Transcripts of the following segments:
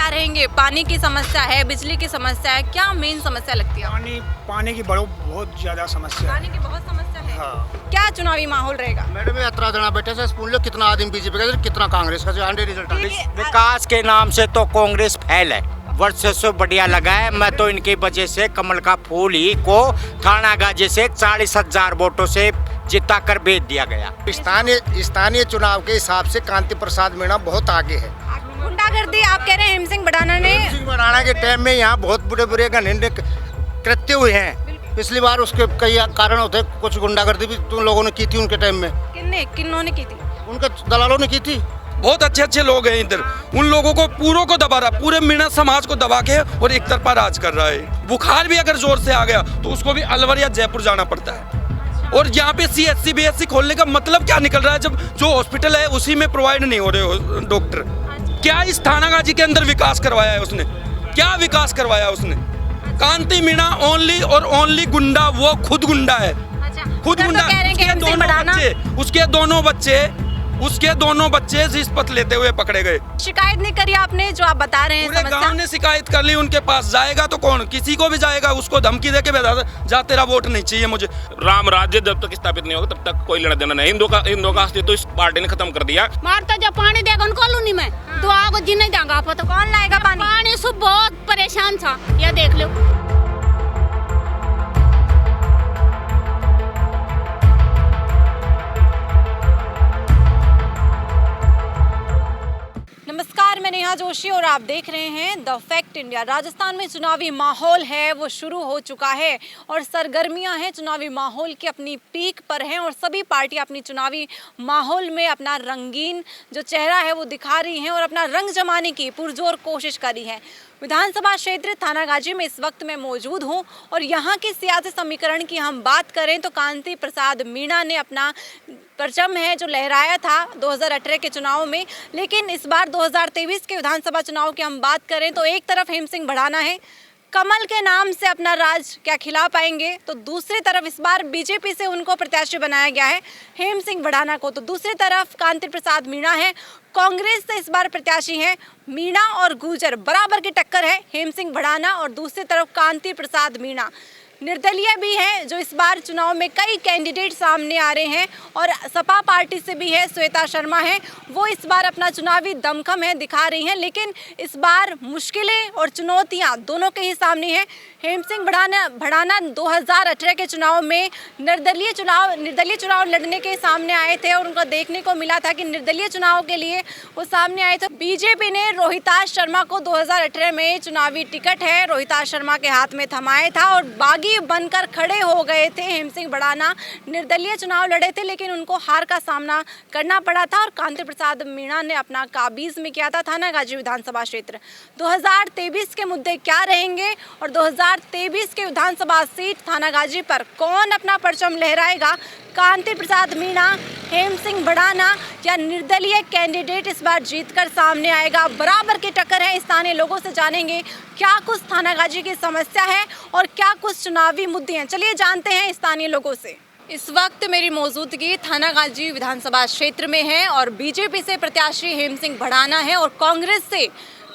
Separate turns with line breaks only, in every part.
क्या रहेंगे? पानी की समस्या है, बिजली की समस्या है, क्या मेन समस्या लगती है?
पानी की बहुत ज्यादा समस्या है।
पानी की बहुत समस्या है।
हाँ।
क्या चुनावी माहौल रहेगा?
मैडम यात्रा देना बेटे से पूछ लो कितना आदमी बीजेपी का कितना कांग्रेस का आंडे रिजल्ट
विकास के नाम से तो कांग्रेस फैल है, वर्षों से बढ़िया लगा है। मैं तो इनकी वजह से कमल का फूल ही को थाना गाजी से 40,000 वोटों से जिता कर भेज दिया गया।
स्थानीय चुनाव के हिसाब से कांति प्रसाद मीणा बहुत आगे है।
गुंडागर्दी आप कह रहे हैं हेमसिंह बढ़ाना ने?
सिंह बढ़ाना के टाइम में यहाँ बहुत बुरे घृण्य कृत्य हुए हैं। पिछली बार उसके कई कारण होते, कुछ गुंडागर्दी भी तुम लोगों ने की थी उनके टाइम में।
किन्होंने की थी?
उनके दलालों ने की थी।
बहुत अच्छे अच्छे लोग हैं इधर, उन लोगों को पूरों को दबा रहा, पूरे मीणा समाज को दबा के और एक तरफा राज कर रहा है। बुखार भी अगर जोर से आ गया तो उसको भी अलवर या जयपुर जाना पड़ता है। और यहाँ पे CSC BSC खोलने का मतलब क्या निकल रहा है, जब जो हॉस्पिटल है उसी में प्रोवाइड नहीं हो रहे डॉक्टर। क्या इस थाना गाजी के अंदर विकास करवाया है उसने? क्या विकास करवाया उसने? कांति मीणा ओनली और ओनली गुंडा, वो खुद गुंडा है, खुद गुंडा। उसके दोनों बच्चे रिश्वत लेते हुए पकड़े गए।
शिकायत नहीं करी आपने जो आप बता रहे हैं?
पूरे गांव ने शिकायत कर ली, उनके पास जाएगा तो कौन? किसी को भी जाएगा, उसको धमकी देके भेजा जा तेरा वोट नहीं चाहिए मुझे।
राम राज्य जब तक स्थापित नहीं होगा तब तक कोई लेना देना नहीं। हिंदुओं का अस्तित्व इस पार्टी ने खत्म कर दिया।
मारता जब पानी देगा उनको कॉलोनी में तो आग जी नहीं देगा। तो
कौन लाएगा पानी?
पानी सब बहुत परेशान था, ये देख लो।
नमस्कार, मैं नेहा जोशी और आप देख रहे हैं द फैक्ट इंडिया। राजस्थान में चुनावी माहौल है वो शुरू हो चुका है और सरगर्मियां हैं चुनावी माहौल की अपनी पीक पर हैं और सभी पार्टियां अपनी चुनावी माहौल में अपना रंगीन जो चेहरा है वो दिखा रही हैं और अपना रंग जमाने की पुरजोर कोशिश कर रही हैं। विधानसभा क्षेत्र थानागाजी में इस वक्त मैं मौजूद हूं और यहाँ के सियासी समीकरण की हम बात करें तो कांति प्रसाद मीणा ने अपना परचम है जो लहराया था 2018 के चुनाव में, लेकिन इस बार 2023 के विधानसभा चुनाव की हम बात करें तो एक तरफ हेमसिंह बढ़ाना है, कमल के नाम से अपना राज क्या खिला पाएंगे, तो दूसरी तरफ इस बार बीजेपी से उनको प्रत्याशी बनाया गया है हेमसिंह बढ़ाना को, तो दूसरी तरफ कांति प्रसाद मीणा है, कांग्रेस से इस बार प्रत्याशी हैं मीणा और गुर्जर, बराबर की टक्कर है हेमसिंह बढ़ाना और दूसरी तरफ कांति प्रसाद मीणा। निर्दलीय भी हैं जो इस बार चुनाव में कई कैंडिडेट सामने आ रहे हैं और सपा पार्टी से भी है श्वेता शर्मा है, वो इस बार अपना चुनावी दमखम है दिखा रही हैं, लेकिन इस बार मुश्किलें और चुनौतियां दोनों के ही सामने हैं। हेमसिंह बढ़ाना 2018 के चुनाव में निर्दलीय चुनाव लड़ने के सामने आए थे और उनको देखने को मिला था कि निर्दलीय चुनाव के लिए वो सामने आए थे। बीजेपी ने रोहिताश शर्मा को 2018 में चुनावी टिकट है रोहिताश शर्मा के हाथ में थमाया था और बागी बनकर खड़े हो गए थे। हेमसिंह बढ़ाना निर्दलीय चुनाव लड़े थे लेकिन उनको हार का सामना करना पड़ा था और कांति प्रसाद मीणा ने अपना काबिज में किया था थानागाजी विधानसभा क्षेत्र। 2023 के मुद्दे क्या रहेंगे और 2023 के विधानसभा सीट थानागाजी पर कौन अपना परचम लहराएगा? कांति प्रसाद मीणा, हेमसिंह बढ़ाना या निर्दलीय कैंडिडेट इस बार जीतकर सामने आएगा? बराबर की टक्कर है। स्थानीय लोगों से जानेंगे क्या कुछ थानागाजी की समस्या है और क्या कुछ चुनावी मुद्दे हैं। चलिए जानते हैं स्थानीय लोगों से। इस वक्त मेरी मौजूदगी थानागाजी विधानसभा क्षेत्र में है और बीजेपी से प्रत्याशी हेमसिंह बढ़ाना है और कांग्रेस से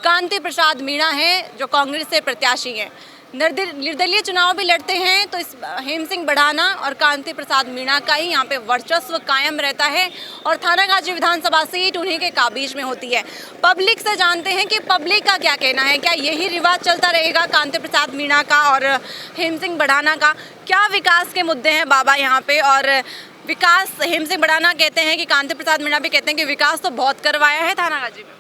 कांति प्रसाद मीणा है जो कांग्रेस से प्रत्याशी हैं। निर्दलीय चुनाव भी लड़ते हैं तो इस हेमसिंह बढ़ाना और कांति प्रसाद मीणा का ही यहाँ पे वर्चस्व कायम रहता है और थानागाजी विधानसभा सीट उन्हीं के काबिज में होती है। पब्लिक से जानते हैं कि पब्लिक का क्या कहना है, क्या यही रिवाज चलता रहेगा कांति प्रसाद मीणा का और हेमसिंह बढ़ाना का? क्या विकास के मुद्दे हैं बाबा यहाँ पे? और विकास हेमसिंह बढ़ाना कहते हैं कि कांति प्रसाद मीणा भी कहते हैं कि विकास तो बहुत करवाया है थानागाजी में।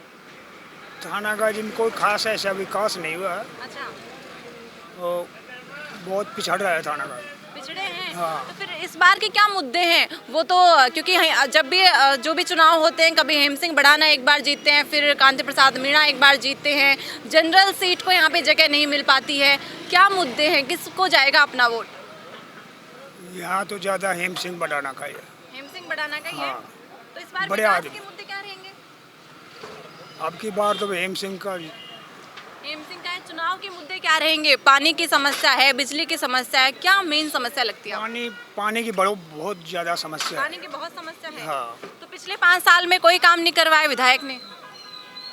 थानागाजी में कोई खास ऐसा विकास नहीं हुआ।
अच्छा,
बहुत पिछड़ रहा है थानागाजी।
पिछड़े हैं।
हाँ।
तो फिर इस बार के क्या मुद्दे हैं? वो तो क्योंकि जब भी जो भी चुनाव होते हैं कभी हेमसिंह बढ़ाना एक बार जीतते हैं, फिर कांति प्रसाद मीणा एक बार जीतते हैं, जनरल सीट को यहाँ पे जगह नहीं मिल पाती है। क्या मुद्दे हैं, किसको जाएगा अपना वोट?
यहाँ तो ज्यादा हेमसिंह बढ़ाना का ही है।
हेमसिंह बढ़ाना का ही है।
हाँ।
तो इस बार
बड़े
विकास
आदमी।
के मुद्दे क्या रहेंगे?
अब की बार तो हेमसिंह का
हेमसिंह का चुनाव के मुद्दे क्या रहेंगे? पानी की समस्या है, बिजली की समस्या है, क्या मेन समस्या लगती है?
पानी की बहुत ज्यादा समस्या है।
पानी की बहुत समस्या है।
हाँ।
तो पिछले 5 साल में कोई काम नहीं करवाया विधायक ने?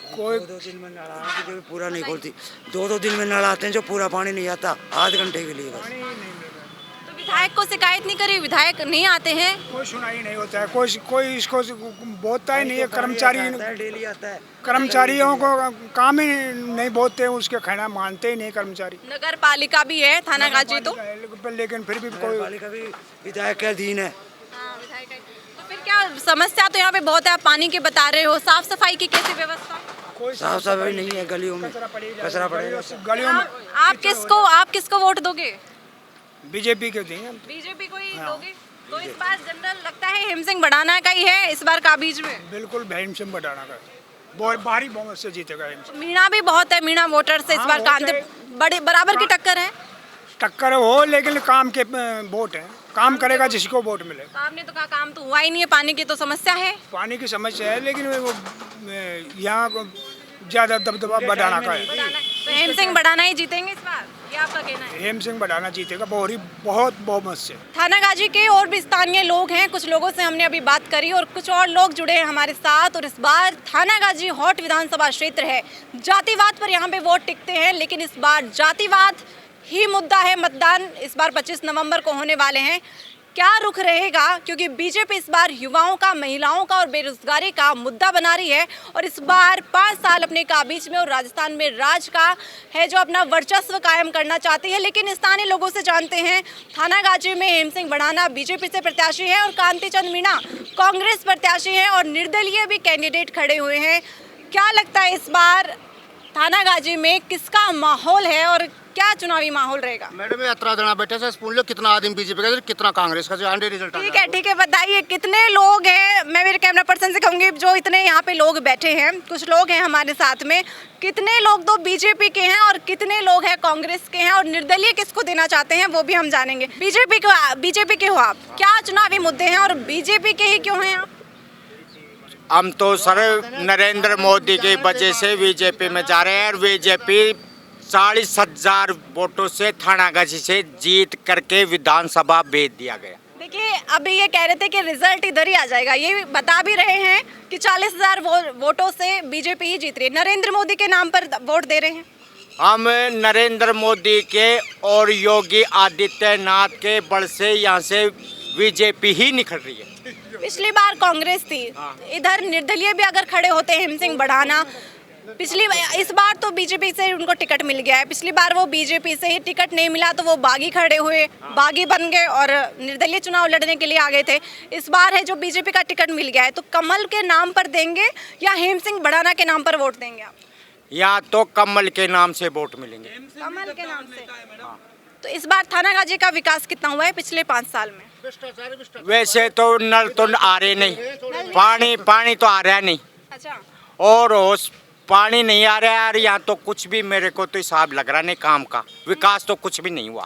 कोई
2 दिन में नल आना जो पूरा नहीं खोलती, 2 दिन में नल आते हैं जो पूरा पानी नहीं आता, आध घंटे के लिए बस।
तो विधायक को शिकायत नहीं करी, विधायक नहीं आते हैं?
कोई सुनाई नहीं होता है, कोई इसको बोलता ही नहीं है। कर्मचारी
डेली आता है,
कर्मचारियों को काम ही नहीं बोलते, उसके कहना मानते ही नहीं कर्मचारी।
नगर पालिका भी है थानागाजी तो?
लेकिन फिर भी कोई
पालिका भी विधायक का अधीन है।
हाँ, विधायक है। तो फिर क्या समस्या तो यहाँ पे बहुत है, आप पानी की बता रहे हो, साफ सफाई की कैसी व्यवस्था?
कोई
साफ सफाई नहीं है, गलियों में कचरा पड़ेगा।
गलियों में
आप किसको वोट दोगे?
बीजेपी के देंगे।
बीजेपी को ही दोगे? तो इस बार जनरल लगता है हेम सिंह बढ़ाना का ही है इस बार काबीज में?
बिल्कुल हेम सिंह बढ़ाना का बहुत भारी बहुमत से जीतेगा हेम सिंह।
मीणा भी बहुत है, मीणा वोटर से इस बार कांते बड़े बराबर की टक्कर है।
टक्कर हो लेकिन काम के वोट है, काम करेगा जिसको वोट मिले।
काम ने तो कहा, काम तो हुआ ही नहीं है, पानी की तो समस्या है।
पानी की समस्या है लेकिन वो यहाँ को ज्यादा दबदबा बढ़ाना का है।
तो हेम सिंह बढ़ाना ही जीतेंगे इस बार, ये आपका कहना है?
हेम सिंह बढ़ाना जीतेगा बहुत बहुमत से।
थानागाजी के और भी स्थानीय लोग हैं, कुछ लोगों से हमने अभी बात करी और कुछ और लोग जुड़े हैं हमारे साथ। और इस बार थानागाजी हॉट विधानसभा क्षेत्र है, जातिवाद पर यहाँ पे वोट टिकते हैं, लेकिन इस बार जातिवाद ही मुद्दा है। मतदान इस बार 25 नवंबर को होने वाले हैं। क्या रुख रहेगा, क्योंकि बीजेपी इस बार युवाओं का, महिलाओं का और बेरोजगारी का मुद्दा बना रही है और इस बार 5 साल अपने काबिज में और राजस्थान में राज का है जो अपना वर्चस्व कायम करना चाहती है। लेकिन स्थानीय लोगों से जानते हैं, थानागाजी में हेम सिंह बढ़ाना बीजेपी से प्रत्याशी है और कांति चंद मीणा कांग्रेस प्रत्याशी है और निर्दलीय भी कैंडिडेट खड़े हुए हैं। क्या लगता है इस बार थानागाजी में किसका माहौल है और क्या चुनावी माहौल रहेगा?
मैडम यात्रा देना बेटे से पूछ लो कितना आदमी बीजेपी का कितना कांग्रेस का, जो आंडे रिजल्ट
ठीक है, बताइए कितने लोग हैं? मैं मेरे कैमरा पर्सन से कहूंगी, जो इतने यहाँ पे लोग बैठे हैं, कुछ लोग हैं हमारे साथ में, कितने लोग तो बीजेपी के हैं और कितने लोग हैं कांग्रेस के हैं और निर्दलीय किसको देना चाहते हैं वो भी हम जानेंगे। बीजेपी के हो आप, क्या चुनावी मुद्दे हैं और बीजेपी के ही क्यों हैं आप?
हम तो सर नरेंद्र मोदी की वजह से बीजेपी में जा रहे हैं और बीजेपी 40,000 वोटों से थानागाजी से जीत करके विधानसभा भेज दिया गया।
देखिए, अभी ये कह रहे थे कि रिजल्ट इधर ही आ जाएगा, ये बता भी रहे हैं कि 40,000 वोटों से बीजेपी ही जीत रही है। नरेंद्र मोदी के नाम पर वोट दे रहे हैं
हम। नरेंद्र मोदी के और योगी आदित्यनाथ के बल से यहाँ से बीजेपी ही निखर रही है।
पिछली बार कांग्रेस थी, इधर निर्दलीय भी अगर खड़े होते हेम सिंह बढ़ाना, इस बार तो बीजेपी से उनको टिकट मिल गया है। पिछली बार वो बीजेपी से ही टिकट नहीं मिला तो वो बागी खड़े हुए, बागी बन गए और निर्दलीय चुनाव लड़ने के लिए आ गए थे। इस बार है जो बीजेपी का टिकट मिल गया है, तो कमल के नाम पर देंगे या हेम सिंह बढ़ाना के नाम पर वोट देंगे आप?
यहाँ तो कमल के नाम से वोट मिलेंगे।
कमल के नाम से। तो इस बार थानागाजी का विकास कितना हुआ है पिछले 5 साल में?
वैसे तो नल तो आ रहे नहीं, पानी तो आ रहा नहीं।
अच्छा।
और पानी नहीं आ रहा है और यहाँ तो कुछ भी मेरे को तो हिसाब लग रहा नहीं, काम का विकास तो कुछ भी नहीं हुआ।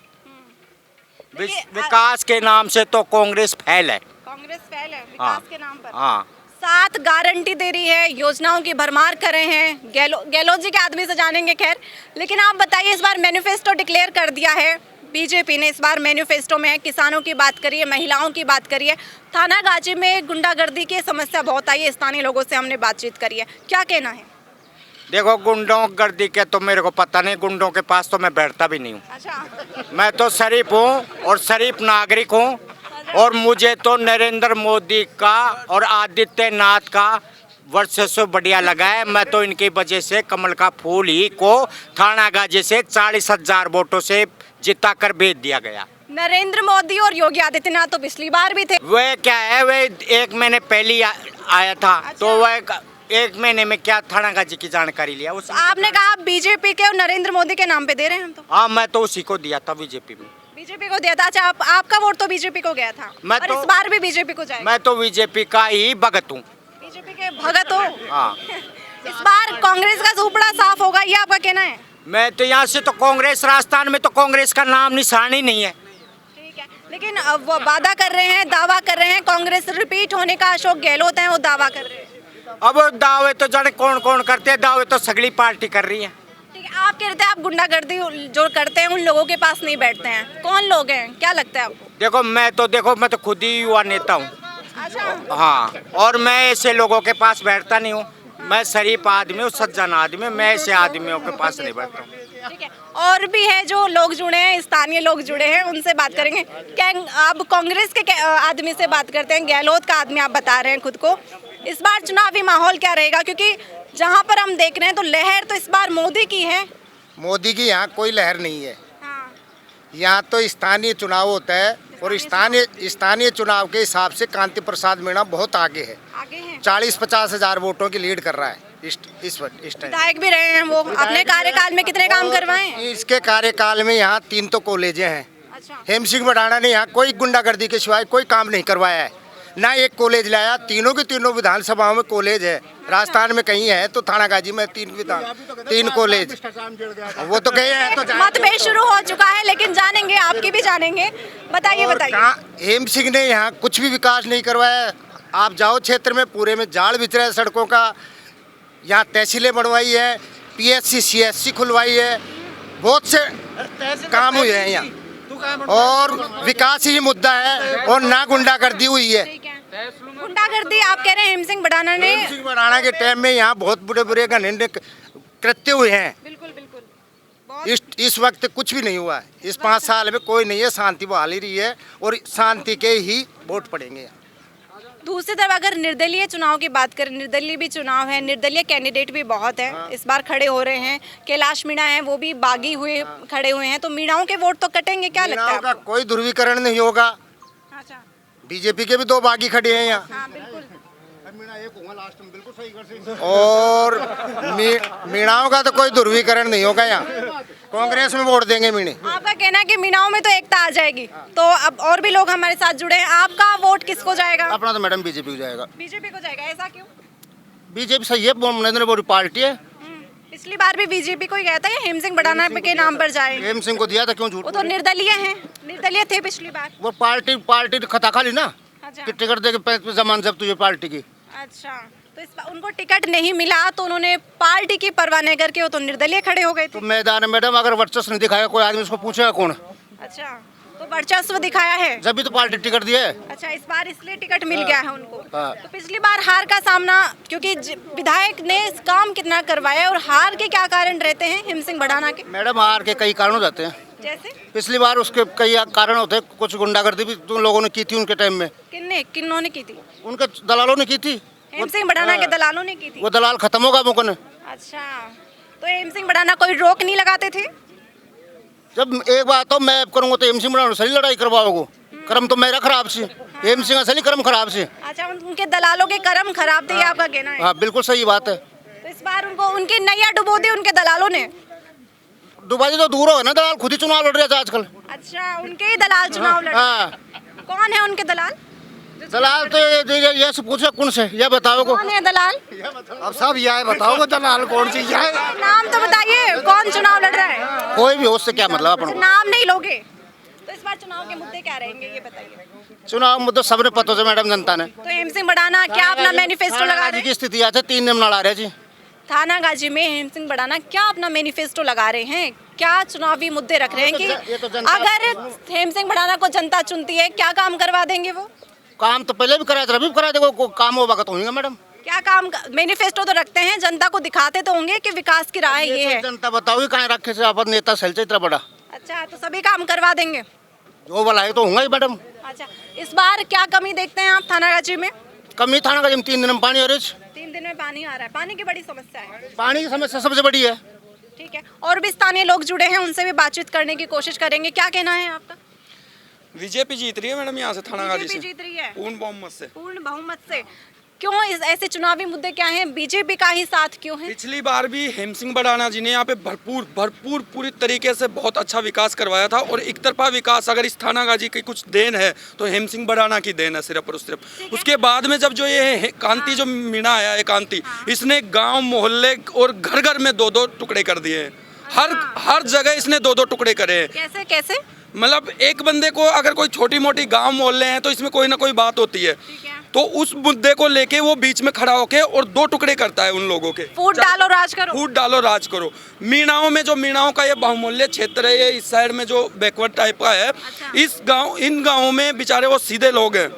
विकास के नाम से तो कांग्रेस फेल है।
कांग्रेस फेल है विकास के नाम पर।
हाँ।
7 गारंटी दे रही है, योजनाओं की भरमार कर रहे हैं। गहलोत जी के आदमी से जानेंगे खैर, लेकिन आप बताइए, इस बार मैनिफेस्टो डिक्लेयर कर दिया है बीजेपी ने। इस बार मैनिफेस्टो में किसानों की बात करिए, महिलाओं की बात करिए, थानागाजी में गुंडागर्दी की समस्या बहुत आई है, स्थानीय लोगों से हमने बातचीत करी है, क्या कहना है?
देखो, गुंडों गर्दी के तो मेरे को पता नहीं, गुंडों के पास तो मैं बैठता भी नहीं हूँ।
अच्छा।
मैं तो शरीफ हूँ और शरीफ नागरिक हूँ और मुझे तो नरेंद्र मोदी का और आदित्यनाथ का वर्चस्व बढ़िया लगा है। मैं तो इनकी वजह से कमल का फूल ही को थानागाजी से 40,000 वोटों से जिता कर भेज दिया गया।
नरेंद्र मोदी और योगी आदित्यनाथ तो पिछली बार भी थे।
वह क्या है, वह 1 महीने पहले आया था। अच्छा। तो वह 1 महीने में क्या थानागाजी की जानकारी लिया उस।
आपने कहा बीजेपी के और नरेंद्र मोदी के नाम पे दे रहे हैं हम तो।
हाँ, मैं तो उसी को दिया था, बीजेपी में।
बीजेपी को दिया था? अच्छा, आपका वोट तो बीजेपी को गया था और इस बार भी बीजेपी को जाएगा?
मैं तो बीजेपी का ही भगत हूँ।
बीजेपी के भगत हो?
हाँ।
इस बार कांग्रेस का सुपड़ा साफ होगा, ये आपका कहना है?
मैं तो यहाँ से तो कांग्रेस, राजस्थान में तो कांग्रेस का नाम निशान ही नहीं है।
ठीक है, लेकिन अब वो वादा कर रहे हैं, दावा कर रहे हैं कांग्रेस रिपीट होने का। अशोक गहलोत हैं, वो दावा कर रहे हैं।
अब दावे तो जाने कौन कौन करते हैं, दावे तो सगली पार्टी कर रही है।
ठीक है, आप कहते हैं आप गुंडागर्दी जो करते हैं उन लोगों के पास नहीं बैठते हैं, कौन लोग हैं, क्या लगता है आपको?
देखो, मैं तो खुद ही युवा नेता हूँ।
अच्छा।
हाँ, और मैं ऐसे लोगों के पास बैठता नहीं हूँ। मैं शरीफ आदमी हूँ, सज्जन आदमी, मैं ऐसे आदमियों के पास नहीं बैठता हूँ।
ठीक है, और भी है जो लोग जुड़े हैं, स्थानीय लोग जुड़े हैं, उनसे बात करेंगे। क्या अब कांग्रेस के आदमी से बात करते हैं, गहलोत का आदमी आप बता रहे हैं खुद को। इस बार चुनावी माहौल क्या रहेगा, क्योंकि जहां पर हम देख रहे हैं तो लहर तो इस बार मोदी की है।
मोदी की यहाँ कोई लहर नहीं है।
हाँ,
यहाँ तो स्थानीय चुनाव होता है और स्थानीय चुनाव के हिसाब से कांति प्रसाद मीणा बहुत आगे है।
आगे हैं,
40-50 हजार वोटों की लीड कर रहा है इस टाइम।
विधायक भी रहे हैं वो। अपने कार्यकाल में कितने काम करवाए हैं?
इसके कार्यकाल में यहाँ 3 तो कॉलेजें हैं।
अच्छा,
हेम सिंह बढ़ाना ने यहाँ कोई गुंडागर्दी के सिवाय कोई काम नहीं करवाया है, ना एक कॉलेज लाया। तीनों की तीनों विधानसभाओं में कॉलेज है। राजस्थान में कहीं है तो थानागाजी में 3 कॉलेज, वो तो कहीं है तो
मतभेद शुरू हो चुका है, लेकिन जानेंगे, आपकी भी जानेंगे। बताइए बताइए।
हेम सिंह ने यहाँ कुछ भी विकास नहीं करवाया। आप जाओ क्षेत्र में, पूरे में जाल बिछ रहा है सड़कों का। यहाँ तहसीलें बनवाई है, PSC CSC खुलवाई है, बहुत से काम हुए हैं यहाँ, और विकास ही मुद्दा है और ना गुंडागर्दी हुई है।
ठीक है, गुंडागर्दी आप कह रहे हैं हेम सिंह बढ़ाना ने?
हेम सिंह बढ़ाना के टाइम में यहाँ बहुत बुरे घृण्य कृत्य हुए हैं।
बिल्कुल बिल्कुल।
इस वक्त कुछ भी नहीं हुआ है। इस 5 साल में कोई नहीं है, शांति बहाल ही रही है और शांति के ही वोट पड़ेंगे।
दूसरी तरफ अगर निर्दलीय चुनाव की बात करें, निर्दलीय भी चुनाव है, निर्दलीय कैंडिडेट भी बहुत है इस बार खड़े हो रहे हैं। कैलाश मीणा है, वो भी बागी हुए खड़े हुए हैं, तो मीणाओं के वोट तो कटेंगे, क्या लगता है
का
आपको?
कोई ध्रुवीकरण नहीं होगा।
अच्छा,
बीजेपी के भी 2 बागी खड़े हैं यहाँ,
हाँ बिल्कुल।
और मीणाओं का तो कोई ध्रुवीकरण नहीं होगा यहाँ। कांग्रेस में वोट देंगे मीणे।
आपका कहना है कि मीणाओं में तो एकता आ जाएगी, तो अब और भी लोग हमारे साथ जुड़े हैं। आपका वोट किसको जाएगा?
अपना तो मैडम बीजेपी को जाएगा।
बीजेपी को जाएगा, ऐसा क्यों?
बीजेपी सही है, नरेंद्र मोदी पार्टी है।
पिछली बार भी बीजेपी को ही गया था, या हेम सिंह बढ़ाना के नाम पर जाए?
हेम सिंह को दिया था, क्यों झूठ?
वो तो निर्दलीय हैं, निर्दलीय थे पिछली बार।
वो पार्टी खता खाली ना
अच्छा,
कि टिकट दे के जमान जब तुझे पार्टी की।
अच्छा, तो इस बार उनको टिकट नहीं मिला तो उन्होंने पार्टी की परवाह नहीं करके वो तो निर्दलीय खड़े हो गए थे।
तो मैदान में मैडम अगर वर्चस्व नहीं दिखाया कोई आदमी, उसको पूछेगा कौन?
अच्छा, तो वर्चस्व दिखाया है।
जब भी तो पार्टी टिकट दिया है।
अच्छा, इस बार इसलिए टिकट मिल गया है उनको।
हाँ।
तो पिछली बार हार का सामना, क्योंकि विधायक ने इस काम कितना करवाया, और हार के क्या कारण रहते हैं हेम सिंह बढ़ाना के?
मैडम हार के कई कारण हो जाते हैं।
जैसे
पिछली बार उसके कई कारण होते हैं। कुछ गुंडागर्दी भी तुम लोगों ने की थी उनके टाइम में।
किन्होंने की थी?
उनके दलालों ने की थी।
हेम सिंह बढ़ाना के दलालों ने की थी।
वो दलाल खत्म होगा मुकन।
अच्छा, तो हेम सिंह बढ़ाना कोई रोक नहीं लगाते थे?
जब एक बात तो मैं करूँगा तो हेम सिंह बढ़ाना सही लड़ाई करवाओगे। कर्म तो मेरा खराब से, हेम सिंह असली कर्म खराब से।
अच्छा, उनके दलालों के कर्म खराब थे, ये आपका कहना है?
हाँ बिल्कुल सही बात है।
तो इस बार उनको उनकी नैया डुबो दी उनके दलालों ने।
दुबारी तो दूर हो ना, दलाल खुद ही चुनाव लड़ रहे थे आजकल।
अच्छा, उनके ही दलाल चुनाव लड़ रहे
हाँ,
हैं। कौन है उनके दलाल?
दलाल तो ये से पूछे कौन से, ये बताओ को।
कौन है दलाल?
अब सब यह बताओ को दलाल कौन सी है।
नाम तो बताइए, कौन चुनाव लड़ रहा है?
कोई भी हो, उससे क्या मतलब अपन को।
नाम नहीं लोगे तो इस बार चुनाव के मुद्दे क्या रहेंगे, ये बताइए।
चुनाव मुद्दे सबने पता है मैडम, जनता ने।
तो हेम सिंह बढ़ाना क्या अपना मैनिफेस्टो लगा रहे हैं?
की स्थिति आते 3 दिन लड़ा रहे जी।
थानागाजी में हेम सिंह बढ़ाना क्या अपना मैनिफेस्टो लगा रहे हैं? क्या चुनावी मुद्दे रख रहे हैं कि अगर हेम सिंह बढ़ाना को जनता चुनती है, क्या काम करवा देंगे वो?
काम तो पहले भी कराया था, अभी भी करा देगा। काम होगा तो होगा मैडम।
क्या काम? मैनिफेस्टो तो रखते हैं, जनता को दिखाते तो होंगे कि विकास की राह ये है।
जनता बताओ कहाँ रखे से अपन नेता सेल इतना बड़ा।
अच्छा, तो सभी काम करवा देंगे,
जो भला है तो होगा ही मैडम।
अच्छा, इस बार क्या कमी देखते हैं आप थानागाजी में?
कमी थानागाजी में 3 दिन में पानी आ रहा है।
3 दिन में पानी आ रहा है, पानी की बड़ी समस्या है।
पानी की समस्या सबसे बड़ी है।
ठीक है, और भी स्थानीय लोग जुड़े हैं, उनसे भी बातचीत करने की कोशिश करेंगे। क्या कहना है आपका?
बीजेपी जीत रही है मैडम यहाँ से थानागाजी से,
जीत रही है
पूर्ण बहुमत से।
पूर्ण बहुमत से। क्यों? इस ऐसे चुनावी मुद्दे क्या हैं? बीजेपी का ही साथ क्यों है?
पिछली बार भी हेम सिंह बढ़ाना जी ने यहाँ पे भरपूर पूरी तरीके से बहुत अच्छा विकास करवाया था, और एक तरफा विकास अगर इस थानागाजी की कुछ देन है तो हेम सिंह बढ़ाना की देन है सिर्फ और सिर्फ। उसके बाद में जब जो ये कांति जो मीणा आया है, कांति, इसने गांव मोहल्ले और घर घर में 2-2 टुकड़े कर दिए हैं। हर जगह इसने 2-2 टुकड़े करे हैं।
कैसे कैसे?
मतलब एक बंदे को अगर कोई छोटी मोटी गांव मोहल्ले हैं तो इसमें कोई ना कोई बात होती है, तो उस मुद्दे को लेके वो बीच में खड़ा होके और 2 टुकड़े करता है उन लोगों के।
फूट डालो राज करो।
फूट डालो राज करो। मीणाओं में जो मीणाओं का ये बहुमूल्य क्षेत्र है, ये इस साइड में जो बैकवर्ड टाइप का है,
अच्छा।
इन गाँवों में बेचारे वो सीधे लोग हैं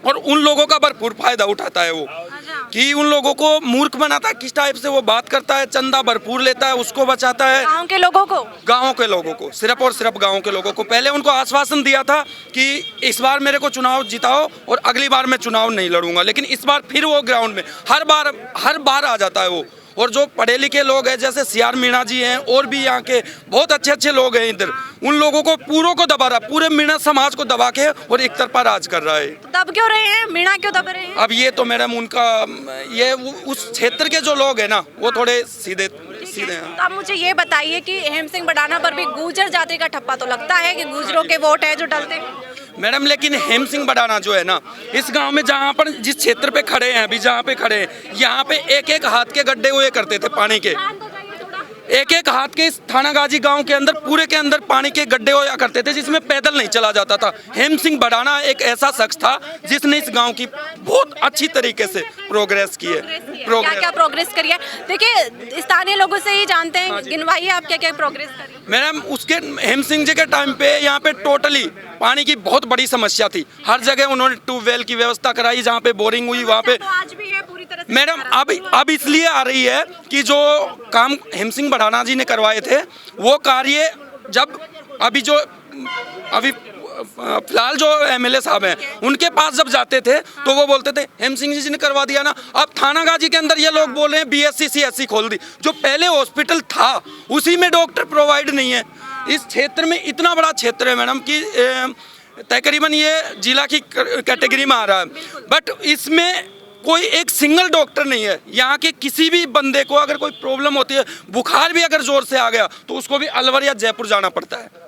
और उन लोगों का भरपूर फायदा उठाता है वो।
अच्छा।
कि उन लोगों को मूर्ख बनाता है, किस टाइप से वो बात करता है, चंदा भरपूर लेता है, उसको बचाता है।
गांव के लोगों को,
गाँव के लोगों को, सिर्फ और सिर्फ गाँव के लोगों को। पहले उनको आश्वासन दिया था कि इस बार मेरे को चुनाव जिताओ और अगली बार मैं चुनाव नहीं लड़ूंगा, लेकिन इस बार फिर वो ग्राउंड में हर बार आ जाता है वो। और जो पढ़े लिखे लोग हैं जैसे सीआर मीणा जी हैं और भी यहाँ के बहुत अच्छे अच्छे लोग हैं इधर, उन लोगों को पूरों को दबा रहा, पूरे मीणा समाज को दबा के और एक तरफा राज कर रहा है।
दब क्यों रहे हैं, मीणा क्यों दब रहे हैं?
अब ये तो मैडम उनका ये उस क्षेत्र के जो लोग हैं ना वो थोड़े सीधे हैं।
तो आप मुझे ये बताइए कि हेम सिंह बढ़ाना पर भी गुर्जर जाति का ठप्पा तो लगता है कि गुर्जरों के वोट है जो डलते हैं।
मैडम लेकिन हेम सिंह बढ़ाना जो है ना, इस गांव में जहां पर जिस क्षेत्र पे खड़े हैं अभी, जहां पे खड़े हैं, यहाँ पे एक एक हाथ के गड्ढे हुए करते थे पानी के, एक एक हाथ के इस थानागाजी गांव के अंदर पूरे के अंदर पानी के गड्ढे होया करते थे जिसमें पैदल नहीं चला जाता था। हेम सिंह बढ़ाना एक ऐसा शख्स था जिसने इस गांव की बहुत अच्छी तरीके से प्रोग्रेस की है।
क्या प्रोग्रेस करी है? देखिए स्थानीय लोगों से ही जानते हैं, गिनवाइए आप क्या क्या प्रोग्रेस करी।
मैडम उसके हेम सिंह जी के टाइम पे यहाँ पे टोटली पानी की बहुत बड़ी समस्या थी। हर जगह उन्होंने ट्यूबवेल की व्यवस्था कराई, जहाँ पे बोरिंग हुई वहाँ पे।
तो आज भी है पूरी तरह से।
मैडम अब इसलिए आ रही है कि जो काम हेम सिंह बढ़ाना जी ने करवाए थे वो कार्य जब अभी फिलहाल जो एमएलए साहब हैं उनके पास जब जाते थे तो वो बोलते थे हेम सिंह जी ने करवा दिया ना। अब थानागाजी के अंदर ये लोग बोल रहे हैं बीएससी सीएससी खोल दी, जो पहले हॉस्पिटल था उसी में डॉक्टर प्रोवाइड नहीं है। इस क्षेत्र में इतना बड़ा क्षेत्र है मैडम कि तकरीबन ये जिला की कैटेगरी में आ रहा है, बट इसमें कोई एक सिंगल डॉक्टर नहीं है। यहाँ के किसी भी बंदे को अगर कोई प्रॉब्लम होती है, बुखार भी अगर जोर से आ गया तो उसको भी अलवर या जयपुर जाना पड़ता है।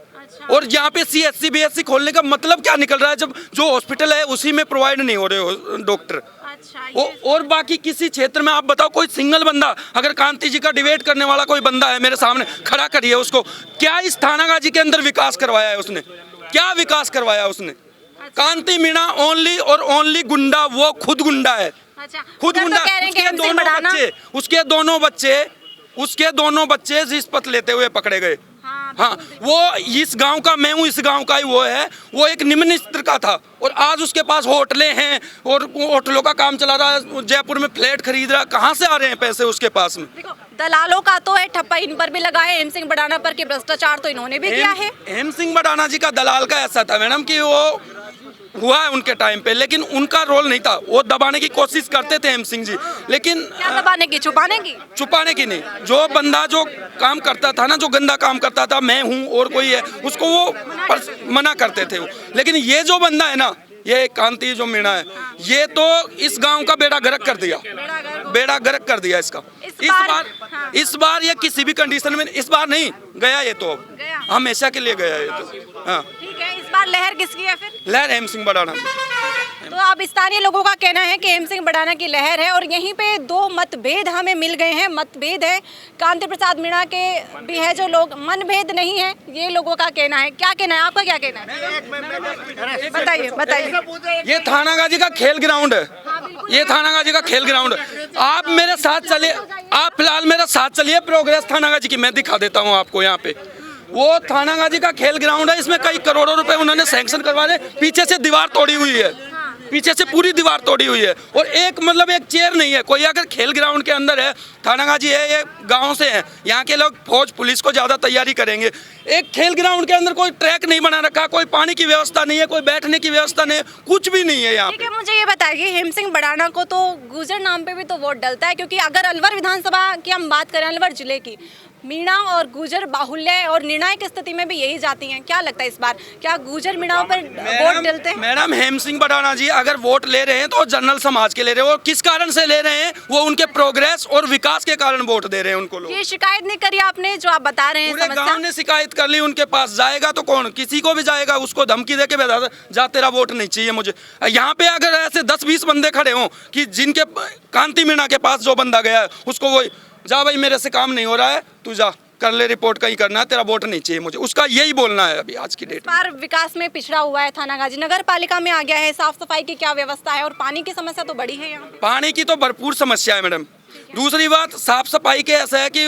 और यहाँ पे सीएससी बीएससी खोलने का मतलब क्या निकल रहा है, जब जो हॉस्पिटल है उसी में प्रोवाइड नहीं हो रहे डॉक्टर। और बाकी किसी क्षेत्र में आप बताओ कोई सिंगल बंदा, अगर कांति जी का डिबेट करने वाला कोई बंदा है मेरे सामने खड़ा करिए उसको, क्या इस थानागाजी के अंदर विकास करवाया है उसने? क्या विकास करवाया उसने? कांति मीणा ओनली और ओनली गुंडा, वो खुद गुंडा है, खुद गुंडा। उसके दोनों बच्चे रिश्वत लेते हुए पकड़े गए। हाँ, वो इस गांव का, मैं हूँ इस गांव का ही वो है, वो एक निम्न स्तर का था और आज उसके पास होटलें हैं और होटलों का काम चला रहा है, जयपुर में फ्लैट खरीद रहा है। कहाँ से आ रहे हैं पैसे उसके पास में?
दलालों का तो है ठप्पा, इन पर भी लगा है हेम सिंह बढ़ाना पर कि भ्रष्टाचार तो इन्होंने भी किया है।
हेम सिंह बढ़ाना जी का दलाल का ऐसा था मैडम कि वो हुआ है उनके टाइम पे, लेकिन उनका रोल नहीं था। वो दबाने की कोशिश करते थे हेम सिंह जी, लेकिन
क्या दबाने की,
छुपाने की नहीं। जो बंदा जो काम करता था ना, जो गंदा काम करता था, मैं हूँ और कोई है, उसको वो मना करते थे वो। लेकिन ये जो बंदा है ना, ये कांति जो मीणा है, ये तो इस गांव का बेड़ा गर्क कर दिया, बेड़ा गर्क कर दिया इसका। इस बार ये किसी भी कंडीशन में, इस बार नहीं गया, ये तो हमेशा के लिए गया ये तो। हाँ
ठीक है, इस बार लहर किसकी है फिर?
लहर हेम सिंह बढ़ाना।
तो अब स्थानीय लोगों का कहना है कि हेम सिंह बढ़ाना की लहर है और यहीं पे दो मतभेद हमें मिल गए हैं। मतभेद है कांति प्रसाद मीणा के भी है जो लोग, मनभेद नहीं है, ये लोगों का कहना है। क्या कहना है आपका, क्या कहना है? बताइए।
ये थानागाजी का खेल ग्राउंड है, ये थानागाजी का खेल ग्राउंड है। आप मेरे साथ चलिए, आप फिलहाल मेरे साथ चलिए, प्रोग्रेस थानागाजी की मैं दिखा देता हूँ आपको। यहाँ पे वो थानागाजी का खेल ग्राउंड है, इसमें कई करोड़ों रुपए उन्होंने सैंक्शन करवा दे। पीछे से दीवार तोड़ी हुई है, पीछे से पूरी दीवार तोड़ी हुई है और एक चेयर नहीं है कोई। अगर खेल ग्राउंड के अंदर है, थानागाजी है, ये गांव से है, यहाँ के लोग फौज पुलिस को ज़्यादा तैयारी करेंगे। एक खेल ग्राउंड के अंदर कोई ट्रैक नहीं बना रखा, कोई पानी की व्यवस्था नहीं है, कोई बैठने की व्यवस्था नहीं है, कुछ भी नहीं है यहाँ पे।
मुझे ये बताइए, हेम सिंह बढ़ाना को तो गुर्जर नाम पे भी तो वोट डलता है, क्योंकि अगर अलवर विधानसभा की हम बात करें, अलवर जिले की, मीणा और गुर्जर बाहुल्य और निर्णायक स्थिति में भी यही जाती हैं। क्या लगता है इस बार, क्या गुर्जर मीणाओं पर वोट डलते हैं?
मैडम हेम सिंह बढ़ाना जी अगर वोट ले रहे हैं तो जनरल समाज के ले रहे हैं। वो किस कारण से ले रहे हैं? वो उनके प्रोग्रेस और विकास के कारण वोट दे रहे हैं उनको लोग।
ये शिकायत नहीं करी आपने जो आप बता रहे हैं?
पूरे गांव ने शिकायत कर ली उनके पास। जाएगा तो कौन, किसी को भी जाएगा, उसको धमकी दे के जा तेरा वोट नहीं चाहिए मुझे। यहाँ पे अगर ऐसे 10-20 बंदे खड़े हों कि जिनके कांति मीणा के पास जो बंदा गया है उसको वो जा भाई मेरे से काम नहीं हो रहा है, तू जा कर ले रिपोर्ट, कहीं करना है, तेरा वोट नहीं चाहिए मुझे, उसका यही बोलना है अभी आज की डेट में।
विकास में पिछड़ा हुआ है थानागाजी, नगर पालिका में आ गया है, साफ सफाई की क्या व्यवस्था है और पानी की समस्या तो बड़ी है यहाँ?
पानी की तो भरपूर समस्या है मैडम। दूसरी बात, साफ सफाई के ऐसा है कि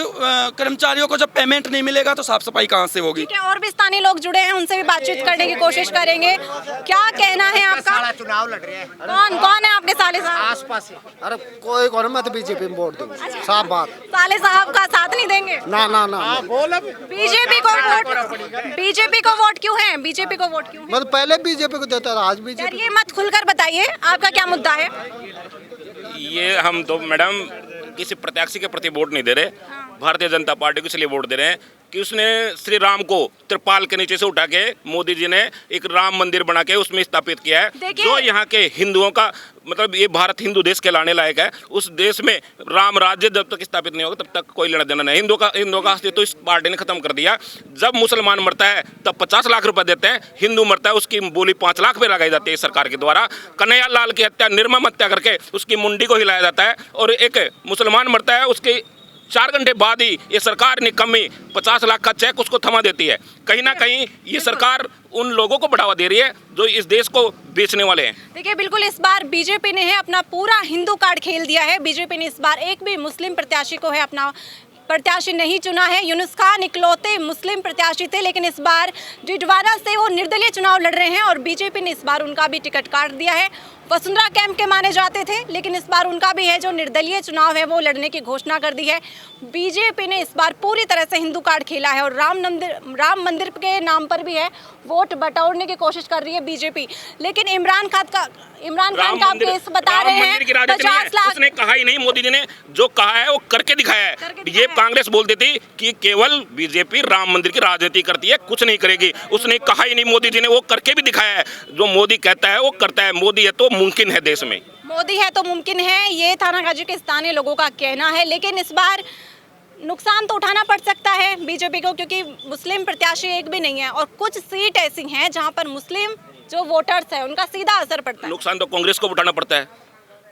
कर्मचारियों को जब पेमेंट नहीं मिलेगा तो साफ सफाई कहाँ से होगी।
ठीक है, और भी स्थानीय लोग जुड़े हैं, उनसे भी बातचीत करने की कोशिश करेंगे। क्या कहना है आपका?
चुनाव लड़ रहे हैं
कौन कौन है आपके साले साहब?
आसपास। अरे कोई कौन, मैं तो बीजेपी में वोट दूंगा, साफ बात।
साले साहब का साथ नहीं देंगे?
ना ना ना,
बीजेपी को वोट क्यों है? बीजेपी को वोट क्यों है?
मैं तो पहले बीजेपी को देता था, आज
यार
बीजेपी।
ये मत खुलकर बताइए, आपका क्या मुद्दा है?
ये हम तो मैडम किसी प्रत्याशी के प्रति वोट नहीं दे रहे, भारतीय जनता पार्टी को इसलिए वोट दे रहे हैं कि उसने श्री राम को त्रिपाल के नीचे से उठा के मोदी जी ने एक राम मंदिर बना के उसमें स्थापित किया है, जो यहाँ के हिंदुओं का मतलब ये भारत हिंदू देश कहलाने लायक है। उस देश में राम राज्य जब तक स्थापित नहीं होगा तब तक कोई लेना देना नहीं। हिंदुओं का अस्तित्व तो इस पार्टी ने खत्म कर दिया। जब मुसलमान मरता है तब 50 लाख रुपए देते हैं, हिंदू मरता है उसकी बोली 5 लाख पे लगाई जाती है सरकार के द्वारा। कन्हैया लाल की हत्या, निर्मम हत्या करके उसकी मुंडी को हिलाया जाता है, और एक मुसलमान मरता है उसकी 4 घंटे बाद ही ये सरकार निकम्मी 50 लाख का चेक उसको थमा देती है। कहीं ना कहीं ये सरकार उन लोगों को बढ़ावा दे रही है जो इस देश को बेचने वाले हैं।
देखिए, बिल्कुल इस बार बीजेपी ने है अपना पूरा हिंदू कार्ड खेल दिया है। बीजेपी ने इस बार एक भी मुस्लिम प्रत्याशी को है अपना प्रत्याशी नहीं चुना है। यूनुस खान इकलौते मुस्लिम प्रत्याशी थे, लेकिन इस बार डिडवाना से वो निर्दलीय चुनाव लड़ रहे हैं और बीजेपी ने इस बार उनका भी टिकट काट दिया है। वसुंधरा कैंप के माने जाते थे, लेकिन इस बार उनका भी है जो निर्दलीय चुनाव है वो लड़ने की घोषणा कर दी है। बीजेपी ने इस बार पूरी तरह से हिंदू कार्ड खेला है और राम मंदिर के नाम पर भी है वोट बटोरने की कोशिश कर रही है बीजेपी। लेकिन इमरान खान का आप केस बता रहे हैं 50 लाख।
उसने कहा ही नहीं, मोदी जी ने जो कहा है वो करके दिखाया है। ये कांग्रेस बोलती थी कि केवल बीजेपी राम मंदिर की राजनीति करती है, कुछ नहीं करेगी। उसने कहा ही नहीं, मोदी जी ने वो करके भी दिखाया है। जो मोदी कहता है वो करता है। मोदी है तो मुमकिन है देश में,
मोदी है तो मुमकिन है, ये थानागाजी के स्थानीय लोगों का कहना है। लेकिन इस बार नुकसान तो उठाना पड़ सकता है बीजेपी को, क्योंकि मुस्लिम प्रत्याशी एक भी नहीं है और कुछ सीट ऐसी हैं जहां पर मुस्लिम जो वोटर्स है उनका सीधा असर पड़ता है।
नुकसान तो कांग्रेस को उठाना पड़ता है,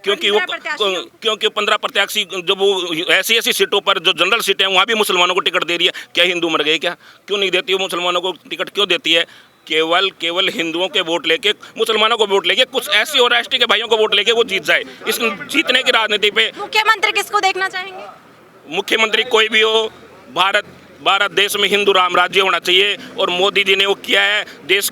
क्योंकि 15 प्रत्याशी जब वो ऐसी सीटों पर जो जनरल सीटें हैं वहाँ भी मुसलमानों को टिकट दे रही है। क्या हिंदू मर गए क्या? क्यों नहीं देती वो मुसलमानों को टिकट, क्यों देती है? केवल हिंदुओं के वोट लेके, मुसलमानों को वोट लेके, कुछ ऐसी और राष्ट्रीय के भाइयों को वोट लेके वो जीत जाए। इस जीतने की राजनीति पे
मुख्यमंत्री किसको देखना चाहेंगे?
मुख्यमंत्री कोई भी हो, भारत देश में हिंदू राम राज्य होना चाहिए और मोदी जी ने वो किया है। देश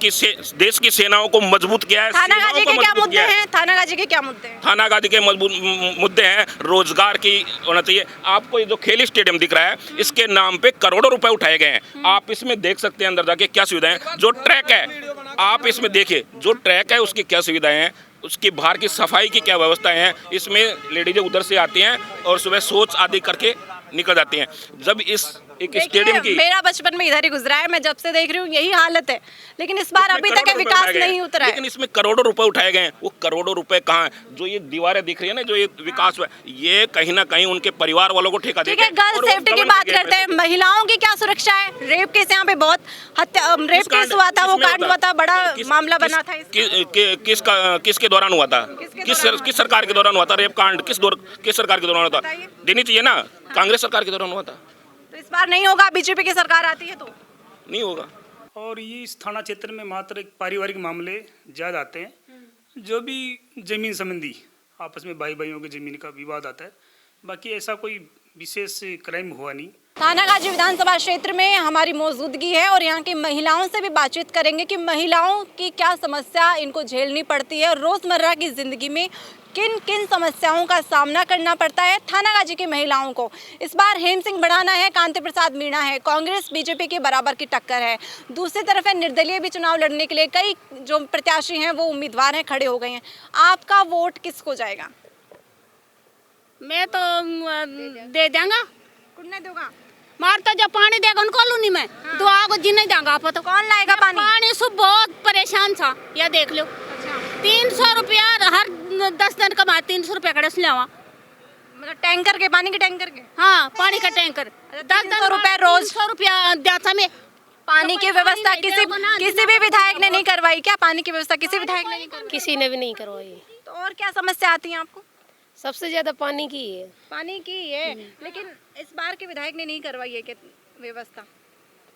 की सेनाओं को मजबूत किया है।
थानागाजी के क्या मुद्दे हैं? थानागाजी के क्या मुद्दे हैं?
थानागाजी के मजबूत मुद्दे हैं, रोजगार की होना चाहिए। आपको ये जो खेल स्टेडियम दिख रहा है इसके नाम पे करोड़ों रुपए उठाए गए हैं। आप इसमें देख सकते हैं अंदर जाके क्या सुविधाएं। जो ट्रैक है आप इसमें देखिए, जो ट्रैक है उसकी क्या सुविधाएं हैं, उसकी बाहर की सफाई की क्या व्यवस्थाएं हैं। इसमें लेडीजें उधर से आती हैं और सुबह शौच आदि करके निकल जाती हैं। जब इस एक स्टेडियम की,
मेरा बचपन में इधर ही गुजरा है, मैं जब से देख रही हूँ यही हालत है। लेकिन इस बार अभी तक विकास नहीं उतरा है।
लेकिन इसमें करोड़ों रुपए उठाए गए हैं। वो करोड़ों रुपए कहाँ हैं? जो ये दीवारें दिख रही है ना, जो ये विकास हुआ, ये कहीं ना कहीं उनके परिवार वालों को ठेका देके।
गर्ल सेफ्टी की बात करते हैं, महिलाओं की क्या सुरक्षा है? रेप केस यहाँ पे बहुत रेप केस हुआ था, वो कांड हुआ था, बड़ा मामला बना था।
किसके दौरान हुआ था? किस सरकार के दौरान हुआ था रेप कांड? किस सरकार के दौरान हुआ था? देनी चाहिए ना, कांग्रेस सरकार के दौरान हुआ था।
तो इस बार नहीं होगा, बीजेपी की सरकार आती है तो
नहीं होगा।
और ये इस थाना क्षेत्र में मात्र एक पारिवारिक मामले ज़्यादा आते हैं, जो भी जमीन संबंधी आपस में भाई भाइयों की जमीन का विवाद आता है। बाकी ऐसा कोई विशेष क्राइम हुआ नहीं।
थानागाजी विधानसभा क्षेत्र में हमारी मौजूदगी है और यहाँ की महिलाओं से भी बातचीत करेंगे कि महिलाओं की क्या समस्या इनको झेलनी पड़ती है, रोजमर्रा की जिंदगी में किन किन समस्याओं का सामना करना पड़ता है थानागाजी की महिलाओं को। इस बार हेम सिंह बढ़ाना है, कांति प्रसाद मीणा है, कांग्रेस बीजेपी के बराबर की टक्कर है। दूसरी तरफ है निर्दलीय भी चुनाव लड़ने के लिए कई जो प्रत्याशी हैं वो उम्मीदवार हैं, खड़े हो गए हैं। आपका वोट किसको जाएगा?
मैं तो दे देंगा।
कितने दोगा?
मार तो जब पानी देगा उनको लूनी मैं, तो आगो जी नहीं देंगा। आप तो
कौन लाएगा पानी?
पानी सब बहुत परेशान था, या देख लो। 300 रुपया हर 10 दिन का 300 रुपया खड़े ले आवा,
मतलब टैंकर के पानी के टैंकर के?
हाँ, पानी का टैंकर
10 रुपए रोज।
100 रुपया देता मैं।
पानी की व्यवस्था किसी भी विधायक ने नहीं करवाई क्या? पानी की व्यवस्था किसी विधायक ने नहीं करवाई?
किसी ने भी नहीं करवाई।
तो और क्या समस्या आती है आपको?
सबसे ज्यादा पानी की है।
पानी की है, लेकिन इस बार के विधायक ने नहीं करवाई है क्या व्यवस्था?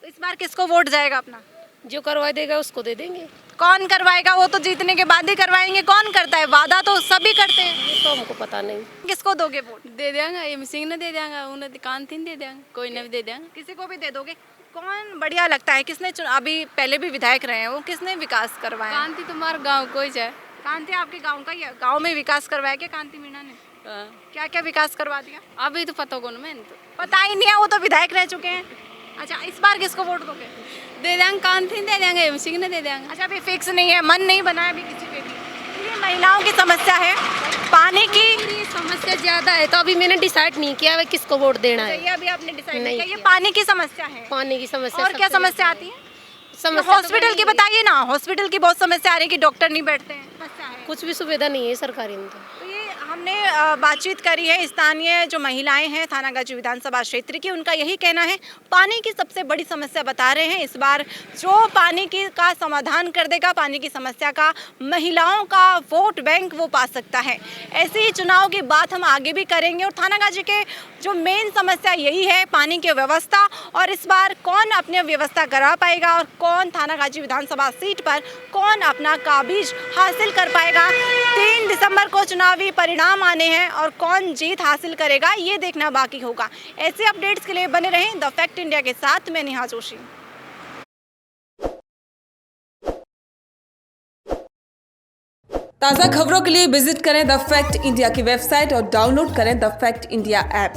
तो इस बार किसको वोट जाएगा अपना?
जो करवा देगा उसको दे देंगे।
कौन करवाएगा? वो तो जीतने के बाद ही करवाएंगे। कौन करता है? वादा तो सभी करते हैं।
ये तो हमको पता नहीं।
किसको दोगे वोट?
दे देंगे, एम सिंह ने दे देंगे, उन्हें कांतिन दे देंगे, कोई ने भी दे देंगे।
किसी को भी दे दोगे? कौन बढ़िया लगता है? किसने अभी पहले भी विधायक रहे हैं, वो किसने विकास करवाया?
कांति तुम्हारा गाँव कोई जाए।
कांति आपके गांव का ही है? गांव में विकास करवाया क्या कांति मीणा ने? क्या क्या विकास करवा दिया?
अभी तो पता कौन मैंने तो
पता ही नहीं है, वो तो विधायक रह चुके हैं। अच्छा, इस बार किसको वोट दोगे?
दे देंगे, कांतिन दे देंगे, एम सिंह ने दे देंगे।
अच्छा, अभी फिक्स नहीं है, मन नहीं बना है अभी किसी पे भी? ये महिलाओं की समस्या है, पानी की
समस्या ज्यादा है, तो अभी मैंने डिसाइड नहीं किया है किसको वोट देना है।
ये अभी आपने डिसाइड नहीं
नहीं
किया? ये
किया।
पानी की समस्या है।
पानी की समस्या।
और क्या समस्या आती है?
समस्या
हॉस्पिटल की बताइए ना। हॉस्पिटल की बहुत समस्या आ रही है कि डॉक्टर नहीं बैठते हैं। समस्या है।
कुछ भी सुविधा नहीं है सरकारी में।
तो ये हमने बातचीत करी है स्थानीय जो महिलाएं हैं थानागाजी विधानसभा क्षेत्र की, उनका यही कहना है पानी की सबसे बड़ी समस्या बता रहे हैं। इस बार जो पानी की का समाधान कर देगा, पानी की समस्या का, महिलाओं का वोट बैंक वो पा सकता है। ऐसे ही चुनाव की बात हम आगे भी करेंगे। और थानागाजी के जो मेन समस्या यही है, पानी की व्यवस्था, और इस बार कौन अपनी व्यवस्था करा पाएगा और कौन थानागाजी विधानसभा सीट पर कौन अपना काबिज हासिल कर पाएगा। 3 दिसंबर को चुनावी परिणाम आने हैं और कौन जीत हासिल करेगा ये देखना बाकी होगा। ऐसे अपडेट्स के लिए बने रहें द फैक्ट इंडिया के साथ। मैं नेहा जोशी।
ताज़ा खबरों के लिए विजिट करें द फैक्ट इंडिया की वेबसाइट और डाउनलोड करें द फैक्ट इंडिया ऐप।